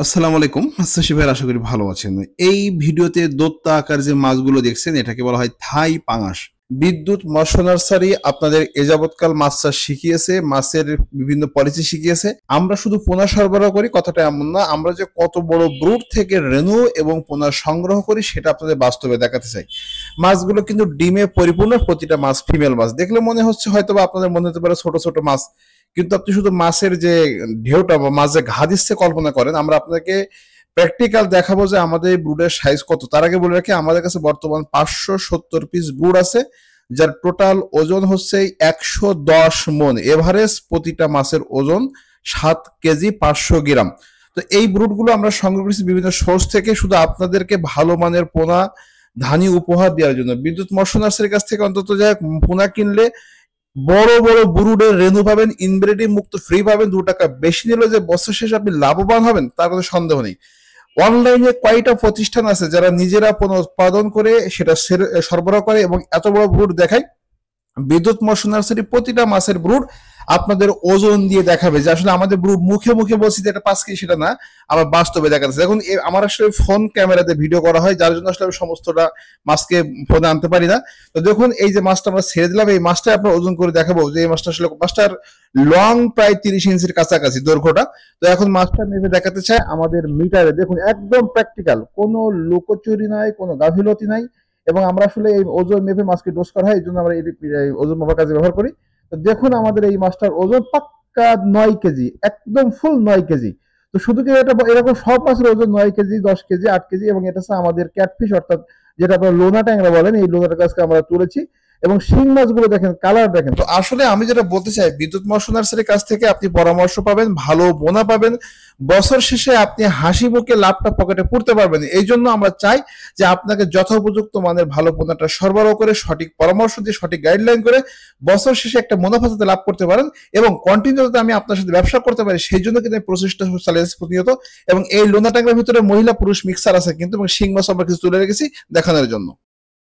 আসসালামু আলাইকুম। শশী ভাই, আশা করি ভালো আছেন। এই ভিডিওতে দৈত্য আকার যে মাছগুলো দেখছেন এটাকে বলা হয় থাই পাঙাশ। বিদ্যুৎ মৎস্য নার্সারি আপনাদের এ যাবৎকাল মাছ চাষ শিখিয়েছে, মাছের বিভিন্ন পলিসি শিখিয়েছে। আমরা শুধু পোনা সরবরাহ করি কথাটা এমন না, আমরা যে কত বড় ব্রুড থেকে রেণু এবং পোনা সংগ্রহ করি সেটা আপনাদের বাস্তবে দেখাতে চাই। মাছগুলো কিন্তু ডিমে পরিপূর্ণ, প্রতিটা মাছ ফিমেল মাছ। দেখলে মনে হচ্ছে হয়তো বা আপনাদের মনে হতে পারে ছোট ছোট মাছ, কিন্তু আপনি শুধু মাছের যে ঢেউটা বা মাছ যে ঘা দিচ্ছে কল্পনা করেন। আমরা আপনাকে প্র্যাকটিক্যাল দেখাবো যে আমাদের এই ব্রুডের সাইজ কত। তার আগে বলে রাখি, আমাদের কাছে বর্তমান 570 পিস ব্রুড আছে, যার টোটাল ওজন হচ্ছে 110 মন। এভারেজ প্রতিটা মাছের ওজন 7 কেজি 500 গ্রাম। তো এই ব্রুডগুলো আমরা সংগ্রহ করেছি বিভিন্ন সোর্স থেকে, শুধু আপনাদেরকে ভালো মানের পোনা ধানি উপহার দেওয়ার জন্য। বিদ্যুৎ মৎস্য নার্সারির কাছ থেকে অন্তত যাই পোনা কিনলে বড় বড় ব্রুডের রেণু পাবেন, ইনব্রিডিং মুক্ত ফ্রি পাবেন। 2 টাকা বেশি নিলে যে বছর শেষে আপনি লাভবান হবেন তার কোনো সন্দেহ নেই। অনলাইনে কয়টা প্রতিষ্ঠান আছে যারা নিজেরা পণ্য উৎপাদন করে সেটা সরবরাহ করে এবং এত বড় ব্রুড দেখায়। বিদ্যুৎ মৎস্য নার্সারি প্রতিটা মাছের ব্রুড আপনাদের ওজন দিয়ে দেখাবে, যে আসলে আমাদের ব্রুড মুখে মুখে বলছি যে এটা 5 কেজি, সেটা না, আমার বাস্তবে দেখাচ্ছে। দেখুন, আমার আসলে ফোন ক্যামেরাতে ভিডিও করা হয়, যার জন্য আসলে আমি সমস্তটা মাছকে ফোনে আনতে পারি না। তো দেখুন, এই যে মাছটা আমরা ছেড়ে দিলাম, এই মাছটা আপনার ওজন করে দেখাবো যে এই মাছটা আসলে, মাছটার লং প্রায় 30 ইঞ্চির কাছাকাছি দৈর্ঘ্যটা। তো এখন মাছটা মেপে দেখাতে চাই আমাদের মিটারে। দেখুন, একদম প্র্যাকটিক্যাল, কোনো লুকোচুরি নাই, কোনো গাফিলতি নাই। এবং আমরা আসলে এই ওজন মেপে মাছকে ডোজ করা হয়, এই জন্য আমরা এই ওজন মাপার কাজে ব্যবহার করি। তো দেখুন, আমাদের এই মাছটার ওজন পাক্কা 9 কেজি, একদম ফুল 9 কেজি। তো শুধু কি এটা এরকম সব মাছের ওজন 9 কেজি, 10 কেজি, 8 কেজি, এবং এটা হচ্ছে আমাদের ক্যাটফিশ, অর্থাৎ যেটা আপনার লোনা ট্যাংরা বলেন, এই লোনাটার কাছকে আমরা তুলেছি। এবং শিং মাছগুলো দেখেন, কালার দেখেন। তো আসলে আমি যেটা বলতে চাই, বিদ্যুৎ মৎস্য নার্সারির কাছ থেকে আপনি পরামর্শ পাবেন, ভালো বোনা পাবেন, বছর শেষে আপনি হাসি মুখে লাভটা পকেটে পুরতে পারবেন। এই জন্য আমরা চাই যে আপনাকে যথোপযুক্ত মানের ভালো পণ্যটা সরবরাহ করে, সঠিক পরামর্শ দিয়ে, সঠিক গাইডলাইন করে বছর শেষে একটা মুনাফা যাতে লাভ করতে পারেন এবং কন্টিনিউ যাতে আমি আপনার সাথে ব্যবসা করতে পারি, সেই জন্য কিন্তু আমি প্রচেষ্টা চালিয়েছি প্রতিনিয়ত। এবং এই লোনা ট্যাংরার ভিতরে মহিলা পুরুষ মিক্সার আছে কিন্তু, এবং শিং মাছ আমরা কিছু তুলে রেখেছি দেখানোর জন্য।